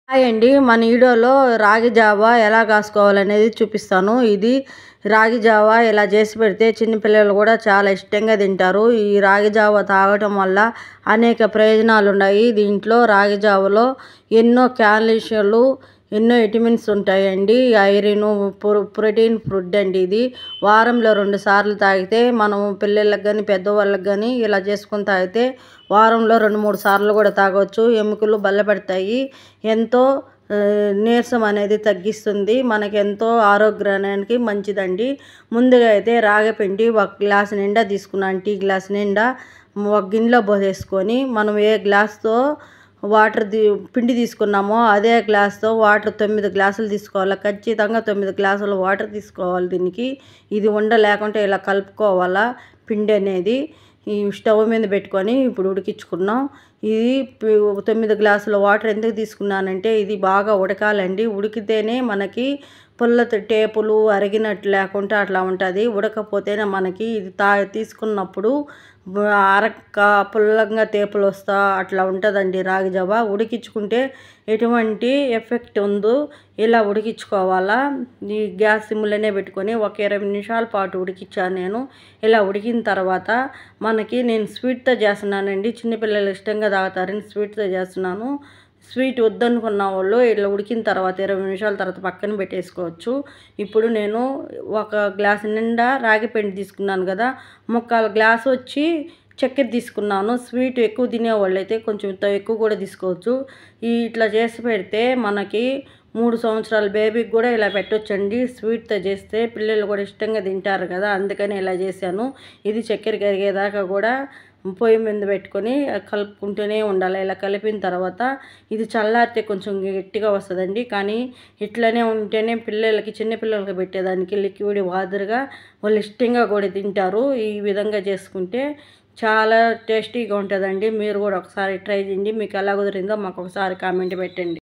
Hi అండి. మన వీడియోలో రాగి జావా ఎలా కాసుకోవాలనేది చూపిస్తాను. ఇది రాగి జావా ఇలా చేసి పెడితే చిన్నపిల్లలు కూడా చాలా ఇష్టంగా తింటారు. ఈ రాగి జావా తాగటం వల్ల అనేక ప్రయోజనాలు ఉన్నాయి. దీంట్లో రాగి జావలో ఎన్నో క్యాల్షియంలు, ఎన్నో విటమిన్స్ ఉంటాయండి. ఐరన్, ప్రోటీన్ ఫుడ్ అండి ఇది. వారంలో 2 సార్లు తాగితే మనం పిల్లలకు కానీ పెద్దవాళ్ళకి కానీ ఇలా చేసుకొని తాగితే వారంలో 2-3 సార్లు కూడా తాగవచ్చు. ఎముకలు బలపడతాయి. ఎంతో నీరసం అనేది తగ్గిస్తుంది. మనకెంతో ఆరోగ్యానికి మంచిదండి. ముందుగా అయితే రాగిపిండి 1 గ్లాస్ నిండా తీసుకున్నాను. టీ గ్లాస్ నిండా ఒక గిన్నెలో పోసేసుకొని మనం ఏ గ్లాస్తో పిండి తీసుకున్నామో అదే గ్లాస్తో వాటర్ 9 గ్లాసులు తీసుకోవాలి. ఖచ్చితంగా 9 గ్లాసుల వాటర్ తీసుకోవాలి. దీనికి ఇది లేకుంటే ఇలా కలుపుకోవాలా పిండి అనేది. ఈ స్టవ్ మీద పెట్టుకొని ఇప్పుడు ఉడికించుకున్నాం. ఇది 9 గ్లాసుల వాటర్ ఎందుకు తీసుకున్నానంటే ఇది బాగా ఉడకాలండి. ఉడికితేనే మనకి టేపులు అరిగినట్టు లేకుండా అట్లా ఉంటుంది. ఉడకపోతేనే మనకి ఇది తీసుకున్నప్పుడు పుల్లంగా తేపులు వస్తా అట్లా ఉంటుందండి రాగి జావ. ఉడికించుకుంటే ఎటువంటి ఎఫెక్ట్ ఉందో ఇలా ఉడికించుకోవాలా. ఈ గ్యాస్ సిమ్లోనే పెట్టుకొని ఒక 20 నిమిషాల పాటు ఉడికించాను నేను. ఇలా ఉడికిన తర్వాత నేను స్వీట్తో చేస్తున్నానండి. చిన్నపిల్లలు ఇష్టంగా తాగుతారని స్వీట్తో చేస్తున్నాను. స్వీట్ వద్దనుకున్న వాళ్ళు ఇట్లా ఉడికిన తర్వాత 20 నిమిషాల తర్వాత పక్కన పెట్టేసుకోవచ్చు. ఇప్పుడు నేను 1 గ్లాస్ నిండా రాగి పిండి తీసుకున్నాను కదా, 3/4 గ్లాసు వచ్చి చక్కెర తీసుకున్నాను. స్వీట్ ఎక్కువ తినేవాళ్ళు అయితే కొంచెం ఎక్కువ కూడా తీసుకోవచ్చు. ఇట్లా చేసి పెడితే మనకి 3 సంవత్సరాల బేబీకి కూడా ఇలా పెట్టొచ్చండి. స్వీట్తో చేస్తే పిల్లలు కూడా ఇష్టంగా తింటారు కదా, అందుకని ఇలా చేశాను. ఇది చక్కెర కరిగేదాకా కూడా పొయ్యి మీద పెట్టుకొని కలుపుకుంటూనే ఉండాలి. ఇలా కలిపిన తర్వాత ఇది చల్లారితే కొంచెం గట్టిగా వస్తుందండి. కానీ ఇట్లనే ఉంటేనే చిన్నపిల్లలకి పెట్టేదానికి లిక్విడ్ వాదురుగా వాళ్ళు ఇష్టంగా కూడా తింటారు. ఈ విధంగా చేసుకుంటే చాలా టేస్టీగా ఉంటుందండి. మీరు కూడా ఒకసారి ట్రై చేయండి. మీకు ఎలా కుదిరిందో మాకు ఒకసారి కామెంట్ పెట్టండి.